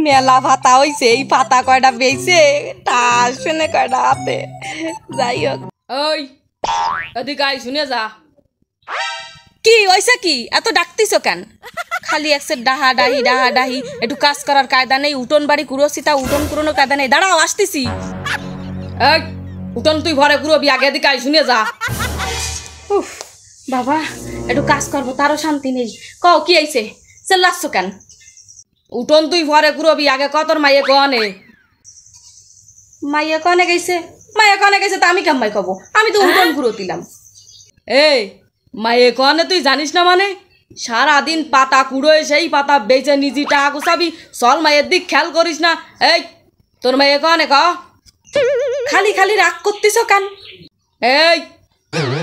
মেলা পাতা হইছে, এই পাতা কয়টা বেইছে তা শুনে কয়টা হাতে। যাই হোক, ওই এদিকে আই, শুনে যা। কি হইছে? কি এত ডাকতিছ কেন? খালি একসে ডাহা ডাহি, একটু কাজ করার কায়দা নেই। উঠোন বাড়ি কুড়োসিতা, উঠোন কুড়োনোর কায়দা নেই। দাঁড়াও, আসতেছি। এই উঠোন তুই ঘরে কুড়বি, আগে এদিকে আই, শুনে যা। উফ বাবা, একটু কাজ করবো তারও শান্তি নেই। কও কি আইছে? চেল্লাচ্ছ কেন? উঠোন তুই ঘরে কুড়বি, আগে কতর মাইয়ে কনে। মাইয়া কনে গেছে? মাইয়া কনে গেছে তা আমি কেমন কব? আমি তো উঠোন কুড়ো দিলাম। এই মাইয়ে কনে তুই জানিস না মানে? সারাদিন পাতা কুড়োয়, সেই পাতা বেচে নিজে টাকা গুছাবি, চল মাইয়ের দিক খেয়াল করিস না। এই তোর মাইয়ে কনে ক? খালি খালি রাগ করতেছ কেন? এই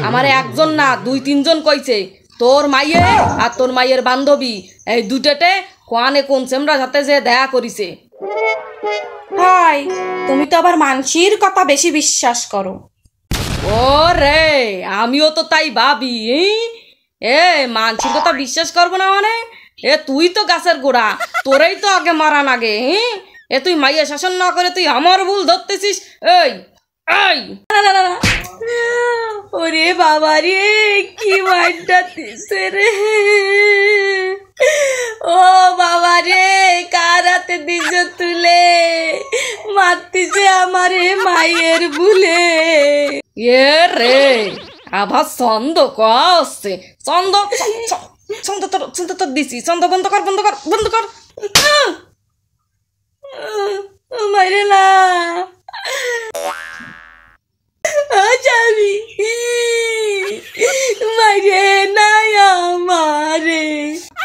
আমার একজন না, 2-3 জন কইছে তোর মাইয়ে আর তোর মাইয়ের বান্ধবী এই দুটেতে কোয়ানে কোন চেমরা সাথে যে দেখা করিছে। হাই, তুমি তো আবার মানসির কথা বেশি বিশ্বাস করো। ও রে, আমিও তো তাই ভাবি। এ মানসির কথা বিশ্বাস করবো না মানে? এ তুই তো গাছের গোড়া, তোরেই তো আগে মারা নাগে। এ তুই মাইয়া শাসন না করে তুই আমার ভুল ধরতেছিস। এই এই ওরে বাবা রে, কি মারটা দিছে রে! ও বাবা রে, কার হাতে দিছ তুলে? মারতিছে আমারে মায়ের ভুলে। এ রে, আবার ছন্দ কচ্ছে। ছন্দ ছন্দ তোর ছন্দ তোর দিছি। ছন্দ বন্ধ কর, বন্ধ কর, বন্ধ কর। মাইরে না যাবি, মাইরে নাই আমারে।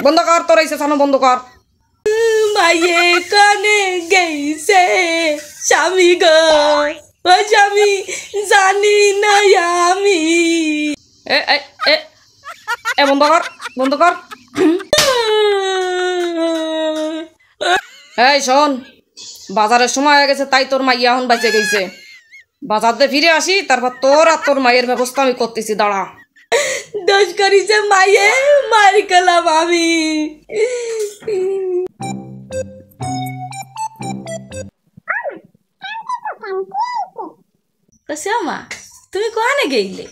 বন্ধ কর, তোর এসে ছানো বন্ধ কর। মাইয়ে কানে গেছে স্বামী গো, ও স্বামী জানি না আমি। এ এ এ এ বন্ধ কর, বন্ধ কর। এই শোন, বাজারের সময় হয়ে গেছে, তাই তোর মাইয়া এখন বাইচে গেছে। বাজার দিয়ে ফিরে আসি, তারপর তোর আর তোর মায়ের ব্যবস্থা আমি করতেছি। দাঁড়া। দোষ করিছে মাইয়ে, মার গেলাম আমি। শ্যামা, তুমি কোয়ানে গেইলে?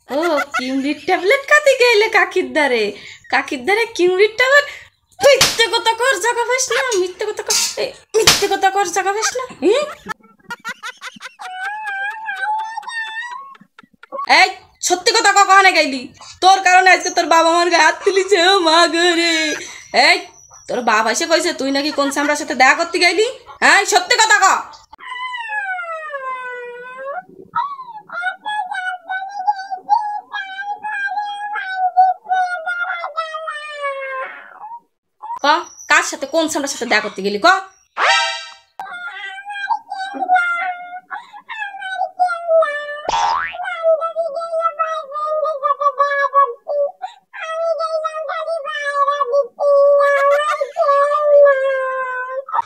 ও, কিমরির ট্যাবলেট খাতে গেলে কাকির দ্বারে? কাকির দ্বারে কিমরির ট্যাবলেট? মিথ্যে কথা কর, জাগা পাস না। মিথ্যে কথা কর, মিথ্যে কথা কর, জাগা পাস না। এই সত্যি কথা কখনে গাইলি? তোর কারণে আজকে তোর বাবা মার গায়ে হাত তুলিছে। ও মা গরে! এই তোর বাবা এসে কইছে তুই নাকি কোন সামরার সাথে দেখা করতে গাইলি? হ্যাঁ, সত্যি কথা ক। ক, কার সাথে, কোন সামরার সাথে দেখা করতে গেলি ক?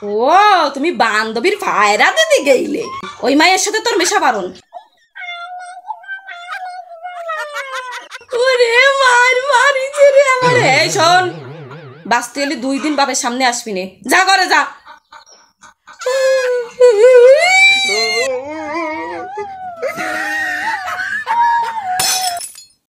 ও, তুমি বান্ধবীর ভাইরা দিদি গেইলে? ওই মায়ের সাথে তোর মেশা বারণ। ওরে মার মারিছে রে আমার। এই শোন, বাঁচতে এলি 2 দিন বাপের সামনে আসবি নে। যা করে যা।